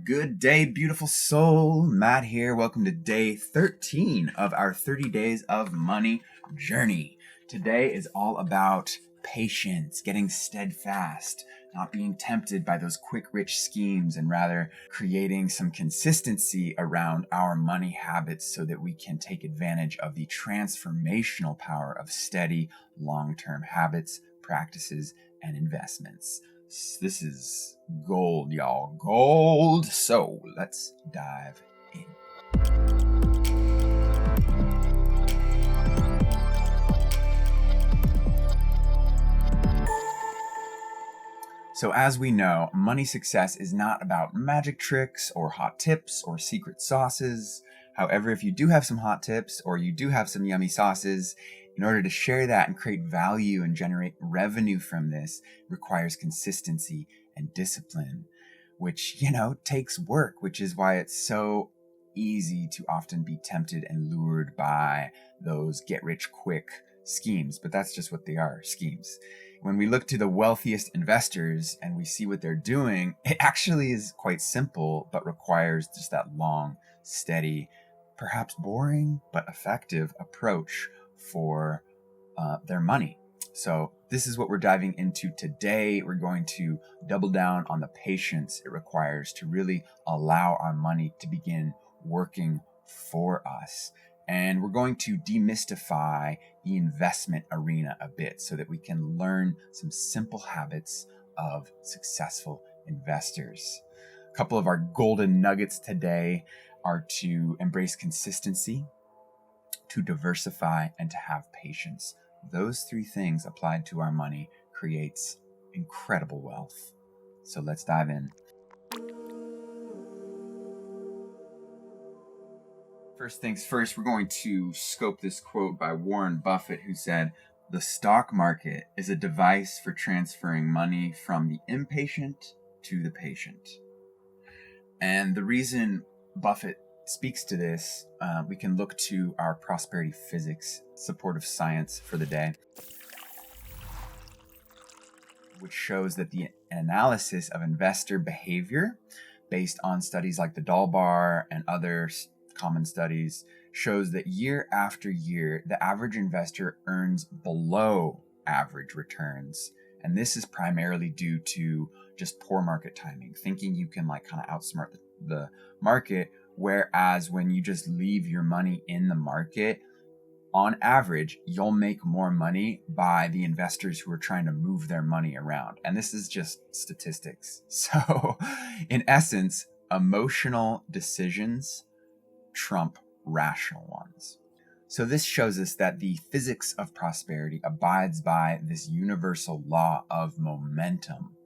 Good day, beautiful soul. Matt here. Welcome to day 13 of our 30 Days of Money journey. Today is all about patience, getting steadfast, not being tempted by those quick, rich schemes, and rather creating some consistency around our money habits so that we can take advantage of the transformational power of steady, long-term habits, practices, and investments. This is gold, y'all. Gold. So let's dive in. So as we know, money success is not about magic tricks or hot tips or secret sauces. However, if you do have some hot tips or you do have some yummy sauces, in order to share that and create value and generate revenue from this requires consistency and discipline, which, takes work, which is why it's so easy to often be tempted and lured by those get rich quick schemes. But that's just what they are, schemes. When we look to the wealthiest investors and we see what they're doing, it actually is quite simple, but requires just that long, steady, perhaps boring, but effective approach for their money. So this is what we're diving into today. We're going to double down on the patience it requires to really allow our money to begin working for us. And we're going to demystify the investment arena a bit so that we can learn some simple habits of successful investors. A couple of our golden nuggets today are to embrace consistency, to diversify, and to have patience. Those three things applied to our money creates incredible wealth. So let's dive in. First things first, we're going to scope this quote by Warren Buffett, who said, "The stock market is a device for transferring money from the impatient to the patient." And the reason Buffett speaks to this, we can look to our prosperity physics supportive science for the day, which shows that the analysis of investor behavior based on studies like the Dalbar and other common studies shows that year after year, the average investor earns below average returns. And this is primarily due to just poor market timing, thinking you can kind of outsmart the market. Whereas when you just leave your money in the market, on average, you'll make more money by the investors who are trying to move their money around. And this is just statistics. So in essence, emotional decisions trump rational ones. So this shows us that the physics of prosperity abides by this universal law of momentum.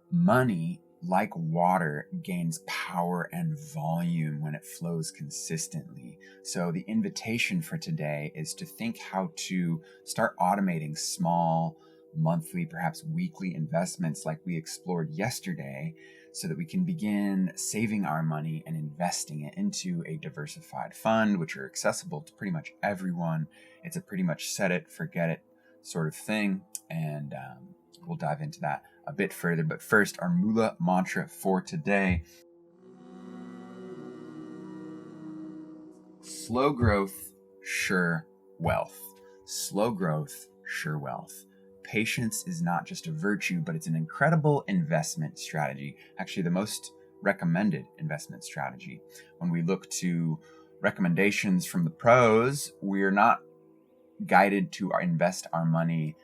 Money, like water, gains power and volume when it flows consistently. So the invitation for today is to think how to start automating small, monthly, perhaps weekly investments like we explored yesterday, so that we can begin saving our money and investing it into a diversified fund, which are accessible to pretty much everyone. It's a pretty much set it, forget it sort of thing. And we'll dive into that a bit further. But first, our MOOLA mantra for today. Slow growth, sure wealth. Slow growth, sure wealth. Patience is not just a virtue, but it's an incredible investment strategy. Actually, the most recommended investment strategy. When we look to recommendations from the pros, we're not guided to invest our money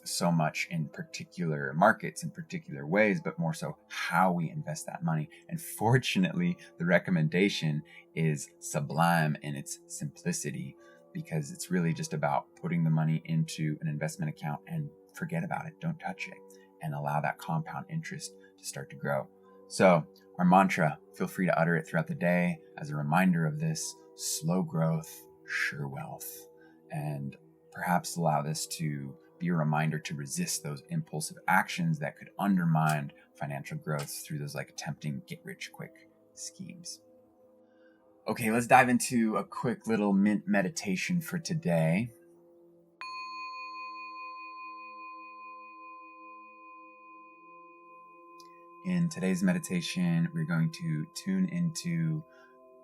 so much in particular markets in particular ways, but more so how we invest that money. And fortunately, the recommendation is sublime in its simplicity, because it's really just about putting the money into an investment account and forget about it. Don't touch it and allow that compound interest to start to grow. So our mantra, feel free to utter it throughout the day as a reminder of this: slow growth, sure wealth. And perhaps allow this to be a reminder to resist those impulsive actions that could undermine financial growth through those tempting get rich quick schemes. Okay, let's dive into a quick little mint meditation for today. In today's meditation, we're going to tune into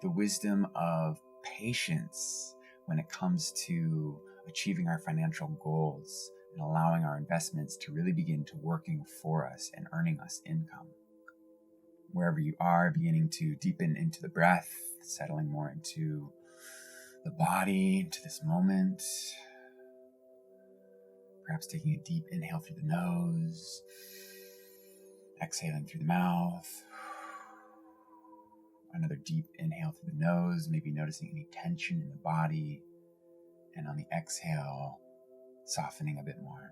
the wisdom of patience when it comes to achieving our financial goals and allowing our investments to really begin to working for us and earning us income. Wherever you are, beginning to deepen into the breath, settling more into the body, into this moment. Perhaps taking a deep inhale through the nose, exhaling through the mouth. Another deep inhale through the nose, maybe noticing any tension in the body. And on the exhale, softening a bit more.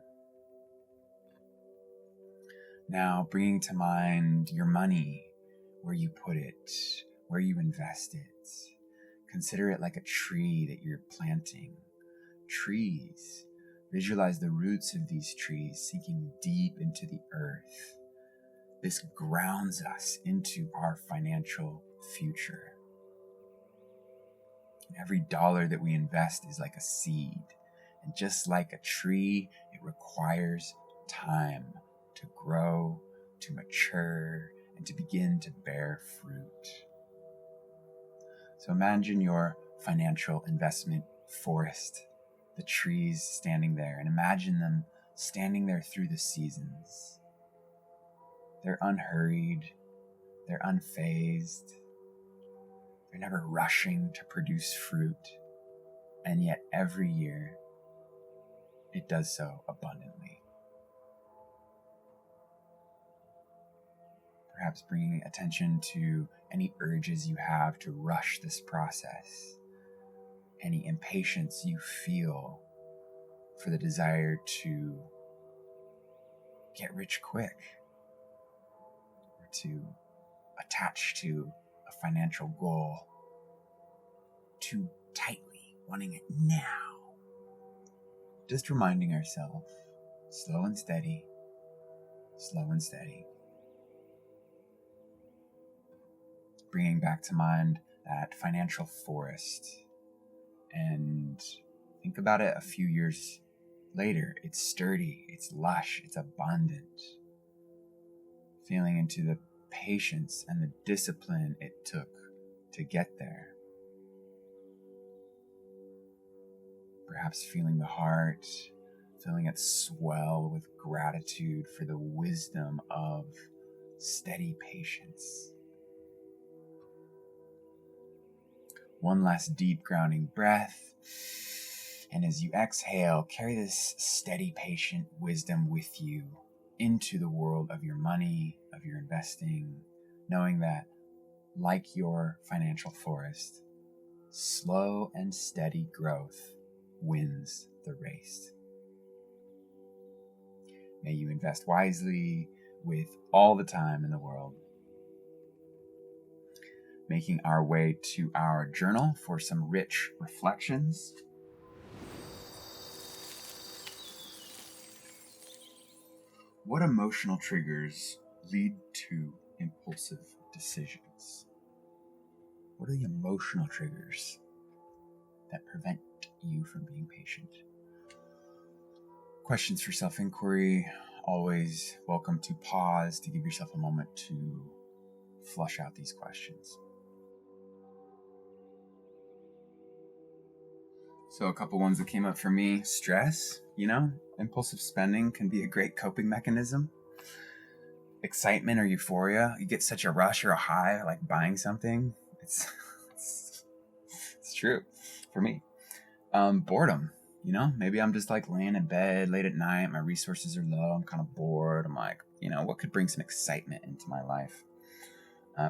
Now, bringing to mind your money, where you put it, where you invest it. Consider it like a tree that you're planting. Trees. Visualize the roots of these trees sinking deep into the earth. This grounds us into our financial future. And every dollar that we invest is like a seed. And just like a tree, it requires time to grow, to mature, and to begin to bear fruit. So imagine your financial investment forest, the trees standing there, and imagine them standing there through the seasons. They're unhurried, they're unfazed, they're never rushing to produce fruit, and yet every year it does so abundantly. Perhaps bringing attention to any urges you have to rush this process, any impatience you feel for the desire to get rich quick, or to attach to a financial goal too tightly, wanting it now. Just reminding ourselves, slow and steady, slow and steady. Bringing back to mind that financial forest, and think about it a few years later. It's sturdy, it's lush, it's abundant. Feeling into the patience and the discipline it took to get there. Perhaps feeling the heart, feeling it swell with gratitude for the wisdom of steady patience. One last deep grounding breath. And as you exhale, carry this steady, patient wisdom with you into the world of your money, of your investing, knowing that, like your financial forest, slow and steady growth wins the race. May you invest wisely with all the time in the world. Making our way to our journal for some rich reflections. What emotional triggers lead to impulsive decisions? What are the emotional triggers that prevent you from being patient? Questions for self-inquiry. Always welcome to pause to give yourself a moment to flush out these questions. So a couple ones that came up for me. Stress, impulsive spending can be a great coping mechanism. Excitement or euphoria, you get such a rush or a high, like buying something. It's true for me. Boredom, maybe I'm just like laying in bed late at night. My resources are low. I'm kind of bored. I'm like, what could bring some excitement into my life?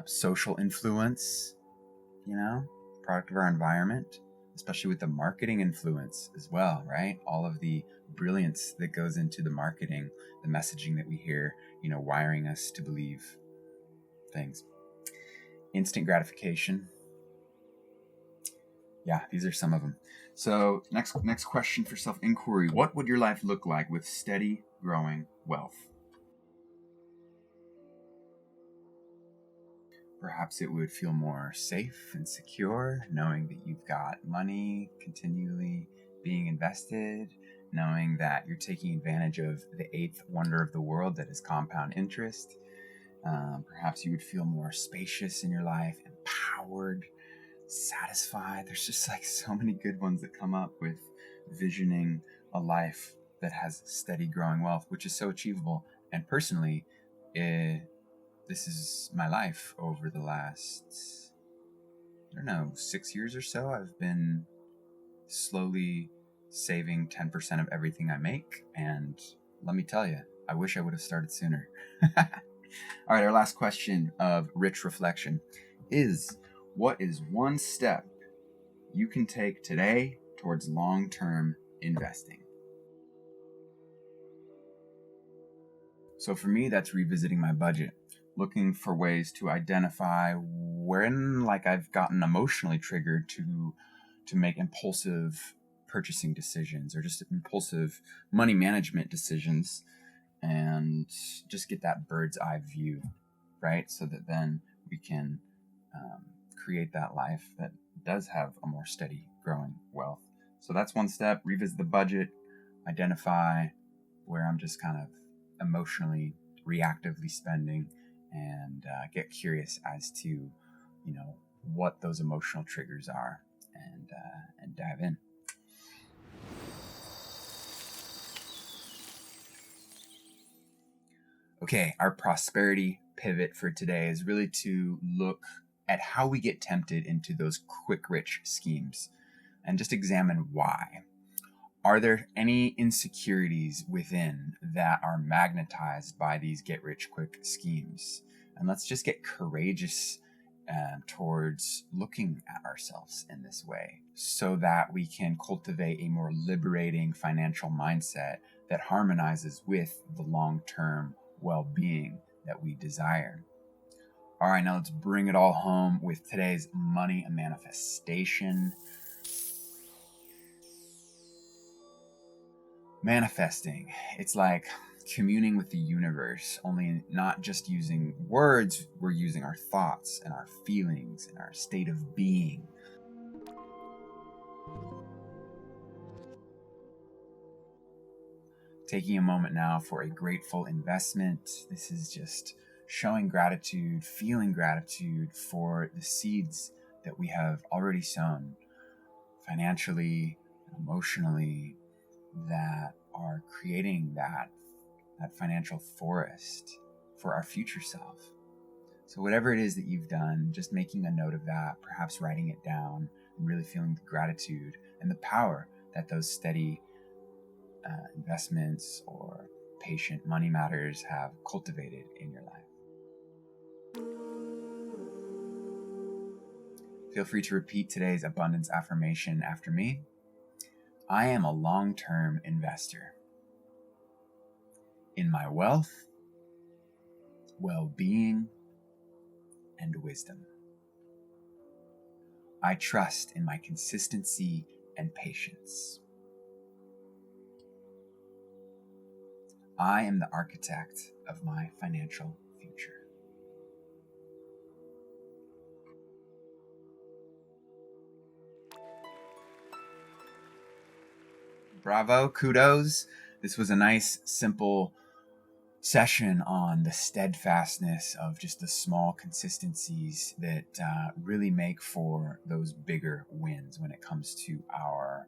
Social influence, product of our environment, especially with the marketing influence as well, right? All of the brilliance that goes into the marketing, the messaging that we hear, wiring us to believe things. Instant gratification. Yeah, these are some of them. So next question for self-inquiry. What would your life look like with steady growing wealth? Perhaps it would feel more safe and secure, knowing that you've got money continually being invested, knowing that you're taking advantage of the eighth wonder of the world, that is compound interest. Perhaps you would feel more spacious in your life, empowered, satisfied. There's just like so many good ones that come up with visioning a life that has steady growing wealth, which is so achievable. And personally, this is my life over the last, I don't know, 6 years or so. I've been slowly saving 10% of everything I make. And let me tell you, I wish I would have started sooner. All right, our last question of rich reflection is, what is one step you can take today towards long-term investing? So for me, that's revisiting my budget, looking for ways to identify when I've gotten emotionally triggered to make impulsive purchasing decisions or just impulsive money management decisions, and just get that bird's eye view, right? So that then we can create that life that does have a more steady growing wealth. So that's one step. Revisit the budget, identify where I'm just kind of emotionally, reactively spending, and get curious as to, what those emotional triggers are, and dive in. Okay, our prosperity pivot for today is really to look at how we get tempted into those quick rich schemes and just examine why. Are there any insecurities within that are magnetized by these get rich quick schemes? And let's just get courageous towards looking at ourselves in this way so that we can cultivate a more liberating financial mindset that harmonizes with the long-term well-being that we desire. All right, now let's bring it all home with today's money manifestation. Manifesting, it's like communing with the universe, only not just using words, we're using our thoughts and our feelings and our state of being. Taking a moment now for a grateful investment. This is just showing gratitude, feeling gratitude for the seeds that we have already sown financially, emotionally, that are creating that financial forest for our future self. So whatever it is that you've done, just making a note of that, perhaps writing it down, and really feeling the gratitude and the power that those steady investments or patient money matters have cultivated in your life. Feel free to repeat today's abundance affirmation after me. I am a long-term investor in my wealth, well-being, and wisdom. I trust in my consistency and patience. I am the architect of my financial future. Bravo, kudos. This was a nice, simple session on the steadfastness of just the small consistencies that really make for those bigger wins when it comes to our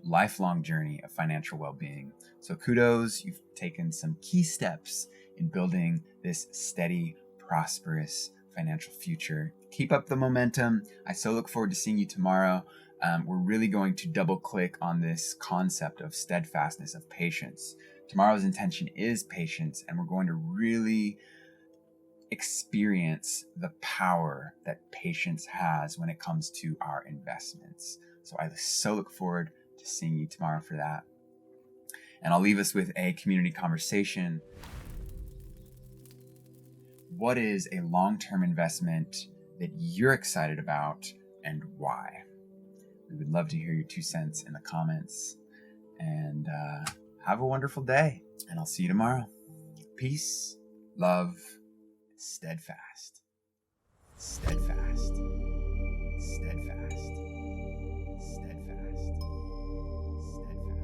lifelong journey of financial well-being. So kudos, you've taken some key steps in building this steady, prosperous financial future. Keep up the momentum. I so look forward to seeing you tomorrow. We're really going to double click on this concept of steadfastness, of patience. Tomorrow's intention is patience, and we're going to really experience the power that patience has when it comes to our investments. So I so look forward to seeing you tomorrow for that. And I'll leave us with a community conversation. What is a long-term investment that you're excited about and why? We would love to hear your 2 cents in the comments. And have a wonderful day. And I'll see you tomorrow. Peace, love, steadfast. Steadfast. Steadfast. Steadfast. Steadfast.